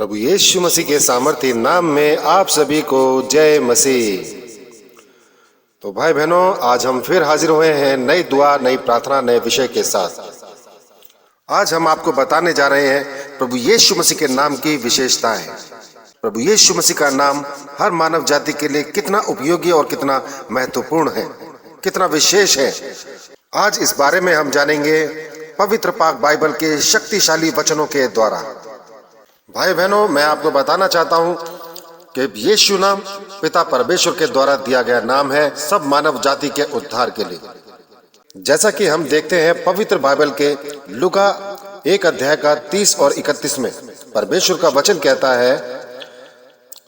प्रभु यीशु मसीह के सामर्थ्य नाम में आप सभी को जय मसीह। तो भाई बहनों, आज हम फिर हाजिर हुए हैं नई दुआ, नई प्रार्थना, नए विषय के साथ। आज हम आपको बताने जा रहे हैं प्रभु यीशु मसीह के नाम की विशेषताएं। प्रभु यीशु मसीह का नाम हर मानव जाति के लिए कितना उपयोगी और कितना महत्वपूर्ण है, कितना विशेष है। आज इस बारे में हम जानेंगे पवित्र पाक बाइबल के शक्तिशाली वचनों के द्वारा। भाई बहनों, मैं आपको बताना चाहता हूं कि यीशु नाम पिता परमेश्वर के द्वारा दिया गया नाम है सब मानव जाति के उद्धार के लिए। जैसा कि हम देखते हैं पवित्र बाइबल के लूका 1 अध्याय का 30 और 31 में परमेश्वर का वचन कहता है,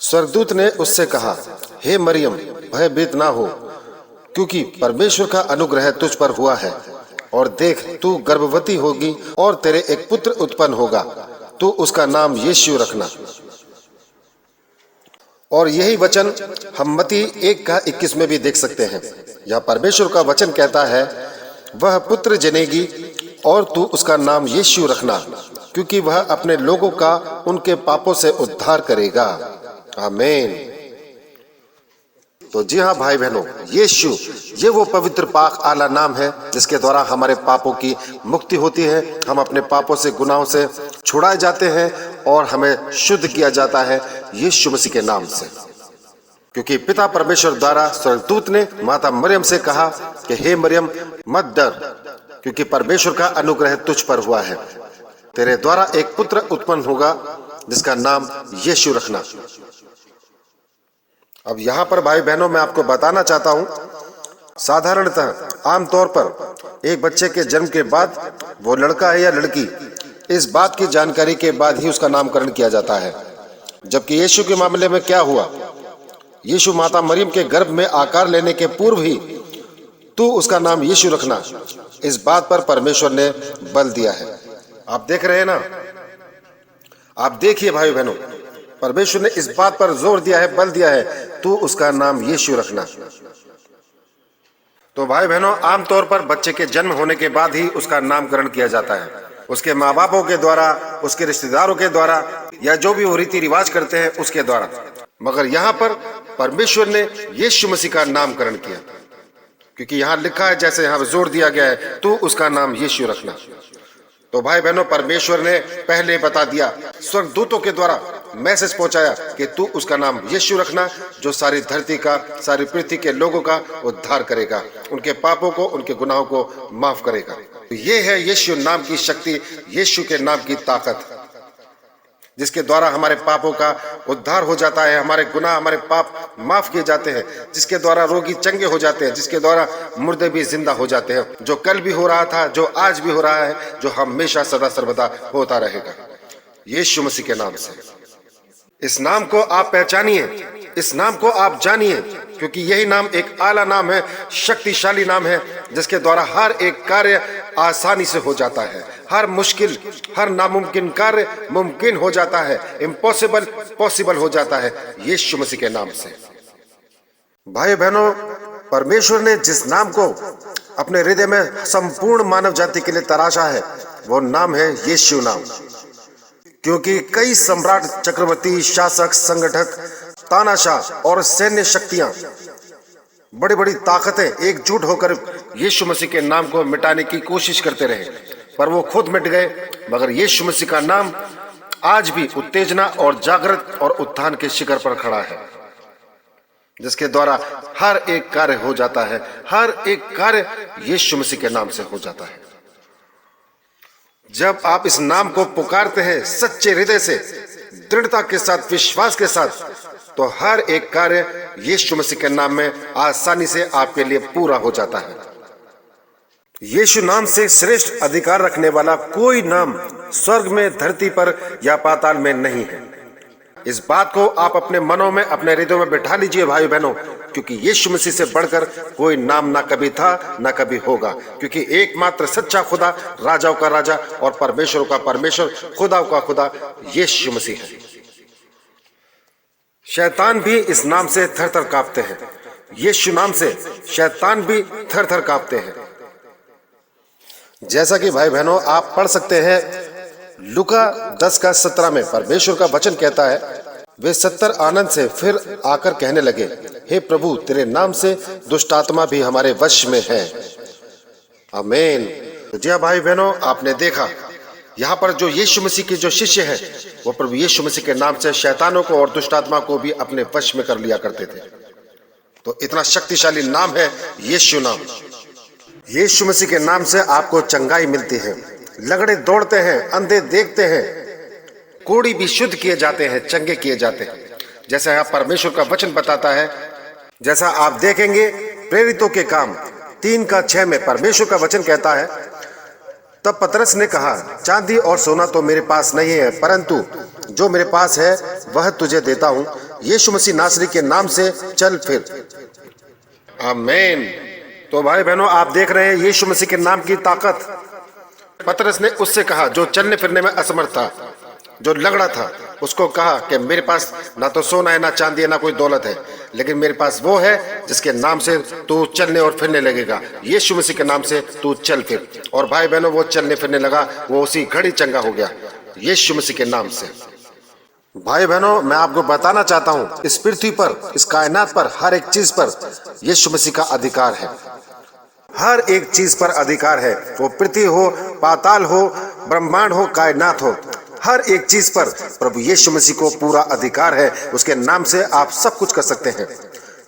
स्वर्गदूत ने उससे कहा, हे मरियम, भयभीत ना हो, क्योंकि परमेश्वर का अनुग्रह तुझ पर हुआ है, और देख, तू गर्भवती होगी और तेरे एक पुत्र उत्पन्न होगा, तू उसका नाम यीशु रखना। और यही वचन हम मत्ती 1 का 21 में भी देख सकते हैं। यह परमेश्वर का वचन कहता है, वह पुत्र जनेगी और तू उसका नाम यीशु रखना, क्योंकि वह अपने लोगों का उनके पापों से उद्धार करेगा। आमीन। तो जी हाँ भाई बहनों, यीशु ये वो पवित्र पाक आला नाम है जिसके द्वारा हमारे पापों की मुक्ति होती है। हम अपने पापों से, गुनाहों से छुड़ाए जाते हैं और हमें शुद्ध किया जाता है यीशु मसीह के नाम से। क्योंकि पिता परमेश्वर द्वारा स्वर्गदूत ने माता मरियम से कहा कि हे मरियम, मत डर, क्योंकि परमेश्वर का अनुग्रह तुझ पर हुआ है, तेरे द्वारा एक पुत्र उत्पन्न होगा जिसका नाम यीशु रखना। अब यहाँ पर भाई बहनों, मैं आपको बताना चाहता हूँ, साधारणतः आमतौर पर एक बच्चे के जन्म के बाद वो लड़का है या लड़की, इस बात की जानकारी के बाद ही उसका नामकरण किया जाता है। जबकि यीशु के मामले में क्या हुआ, यीशु माता मरियम के गर्भ में आकार लेने के पूर्व ही तू उसका नाम यीशु रखना, इस बात पर परमेश्वर ने बल दिया है। आप देख रहे हैं ना, आप देखिए भाई बहनों, परमेश्वर ने इस बात पर जोर दिया है, बल दिया है, तू उसका नाम यीशु रखना। तो भाई बहनों, आमतौर पर बच्चे के जन्म होने के बाद ही उसका नामकरण किया जाता है, उसके माँ बापों के द्वारा, उसके रिश्तेदारों के द्वारा, या जो भी वो रीति रिवाज करते हैं उसके द्वारा। मगर यहाँ पर परमेश्वर ने यीशु मसीह का नामकरण किया, क्योंकि यहाँ लिखा है, जैसे यहाँ जोर दिया गया है, तू उसका नाम यीशु रखना। तो भाई बहनों, परमेश्वर ने पहले बता दिया, स्वर्गदूतों के द्वारा मैसेज पहुंचाया कि तू उसका नाम यीशु रखना, जो सारी धरती का, सारी पृथ्वी के लोगों का उद्धार करेगा, उनके पापों को, उनके गुनाहों को माफ करेगा। तो ये है यीशु नाम की शक्ति, यीशु के नाम की ताकत, जिसके द्वारा हमारे पापों का उद्धार हो जाता है, हमारे गुनाह, हमारे पाप माफ किए जाते हैं, जिसके द्वारा रोगी चंगे हो जाते हैं, जिसके द्वारा मुर्दे भी जिंदा हो जाते हैं। जो कल भी हो रहा था, जो आज भी हो रहा है, जो हमेशा सदा सर्वदा होता रहेगा, यीशु मसीह के नाम से। इस नाम को आप पहचानिए, इस नाम को आप जानिए, क्योंकि यही नाम एक आला नाम है, शक्तिशाली नाम है, जिसके द्वारा हर एक कार्य आसानी से हो जाता है, हर मुश्किल, हर नामुमकिन कार्य मुमकिन हो जाता है, इम्पॉसिबल पॉसिबल हो जाता है यीशु मसीह के नाम से। भाई बहनों, परमेश्वर ने जिस नाम को अपने हृदय में संपूर्ण मानव जाति के लिए तराशा है, वो नाम है यीशु नाम। क्योंकि कई सम्राट, चक्रवर्ती, शासक, संगठक, तानाशाह और सैन्य शक्तियां, बड़ी बड़ी ताकतें एकजुट होकर यीशु मसीह के नाम को मिटाने की कोशिश करते रहे, पर वो खुद मिट गए। मगर यीशु मसीह का नाम आज भी उत्तेजना और जागृत और उत्थान के शिखर पर खड़ा है, जिसके द्वारा हर एक कार्य हो जाता है, हर एक कार्य यीशु मसीह के नाम से हो जाता है। जब आप इस नाम को पुकारते हैं सच्चे हृदय से, दृढ़ता के साथ, विश्वास के साथ, तो हर एक कार्य यीशु मसीह के नाम में आसानी से आपके लिए पूरा हो जाता है। यीशु नाम से श्रेष्ठ अधिकार रखने वाला कोई नाम स्वर्ग में, धरती पर या पाताल में नहीं है। इस बात को आप अपने मनों में, अपने हृदय में बैठा लीजिए भाई बहनों, क्योंकि यीशु मसीह से बढ़कर कोई नाम ना कभी था, ना कभी होगा। क्योंकि एकमात्र सच्चा खुदा, राजाओं का राजा और परमेश्वरों का परमेश्वर, खुदाओं का खुदा यीशु मसीह है। शैतान भी इस नाम से थर थर कांपते हैं, यीशु नाम से शैतान भी थर थर कांपते हैं। जैसा कि भाई बहनों आप पढ़ सकते हैं लूका 10:17 में परमेश्वर का वचन कहता है, वे 70 आनंद से फिर आकर कहने लगे, हे प्रभु, तेरे नाम से दुष्ट आत्मा भी हमारे वश में है। आमीन। तो जी भाई बहनों, आपने देखा यहाँ पर जो यीशु मसीह के जो शिष्य हैं, वो प्रभु यीशु मसीह के नाम से शैतानों को और दुष्ट आत्मा को भी अपने वश में कर लिया करते थे। तो इतना शक्तिशाली नाम है यीशु नाम। यीशु मसीह के नाम से आपको चंगाई मिलती है, लंगड़े दौड़ते हैं, अंधे देखते हैं, कोढ़ी भी शुद्ध किए जाते हैं, चंगे किए जाते हैं, जैसा यहाँ परमेश्वर का वचन बताता है। जैसा आप देखेंगे प्रेरितों के काम 3:6 में परमेश्वर का वचन कहता है, तब पतरस ने कहा, चांदी और सोना तो मेरे पास नहीं है, परंतु जो मेरे पास है वह तुझे देता हूं। यीशु मसीह नासरी के नाम से चल फिर। आमीन। तो भाई बहनों, आप देख रहे हैं यीशु मसीह के नाम की ताकत। पतरस ने उससे कहा जो चलने फिरने में असमर्थ था, जो लंगड़ा था, उसको कहा कि मेरे पास ना तो सोना है, ना चांदी है, ना कोई दौलत है, लेकिन मेरे पास वो है जिसके नाम से तू चलने और फिरने लगेगा। यीशु मसीह के नाम से तू चल फिर। और भाई बहनों, वो चलने फिरने लगा, वो उसी घड़ी चंगा हो गया यीशु मसीह के नाम से। भाई बहनों, मैं आपको बताना चाहता हूँ, इस पृथ्वी पर, इस कायनात पर, हर एक चीज पर यीशु मसीह का अधिकार है। हर एक चीज पर अधिकार है, वो पृथ्वी हो, पाताल हो, ब्रह्मांड हो, कायनात हो, हर एक चीज पर प्रभु यीशु मसीह को पूरा अधिकार है। उसके नाम से आप सब कुछ कर सकते हैं।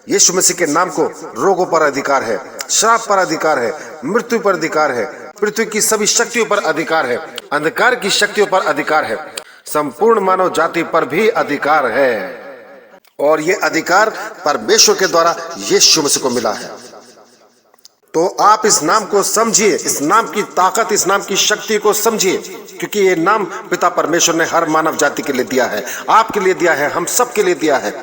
यीशु मसीह के नाम को रोगों पर अधिकार है, श्राप पर अधिकार है, मृत्यु पर अधिकार है, पृथ्वी की सभी शक्तियों पर अधिकार है, अंधकार की शक्तियों पर अधिकार है, संपूर्ण मानव जाति पर भी अधिकार है। और ये अधिकार परमेश्वर के द्वारा यीशु मसीह को मिला है। तो आप इस नाम को समझिए, इस नाम की ताकत, इस नाम की शक्ति को समझिए, क्योंकि ये नाम पिता परमेश्वर ने हर मानव जाति के लिए दिया है, आपके लिए दिया है, हम सब के लिए दिया है।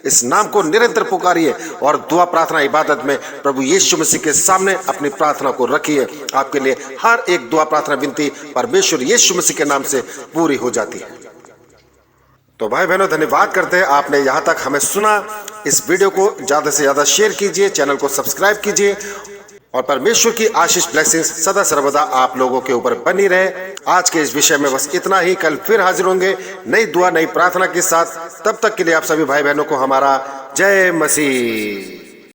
इस नाम को निरंतर पुकारिए और दुआ, प्रार्थना, इबादत में प्रभु यीशु मसीह के सामने अपनी प्रार्थना को रखिए। आपके लिए हर एक दुआ, प्रार्थना, विनती परमेश्वर यीशु मसीह के नाम से पूरी हो जाती है। तो भाई बहनों, धन्यवाद करते हैं आपने यहाँ तक हमें सुना। इस वीडियो को ज्यादा से ज्यादा शेयर कीजिए, चैनल को सब्सक्राइब कीजिए, और परमेश्वर की आशीष, ब्लेसिंग्स सदा सर्वदा आप लोगों के ऊपर बनी रहे। आज के इस विषय में बस इतना ही। कल फिर हाजिर होंगे नई दुआ, नई प्रार्थना के साथ। तब तक के लिए आप सभी भाई बहनों को हमारा जय मसीह।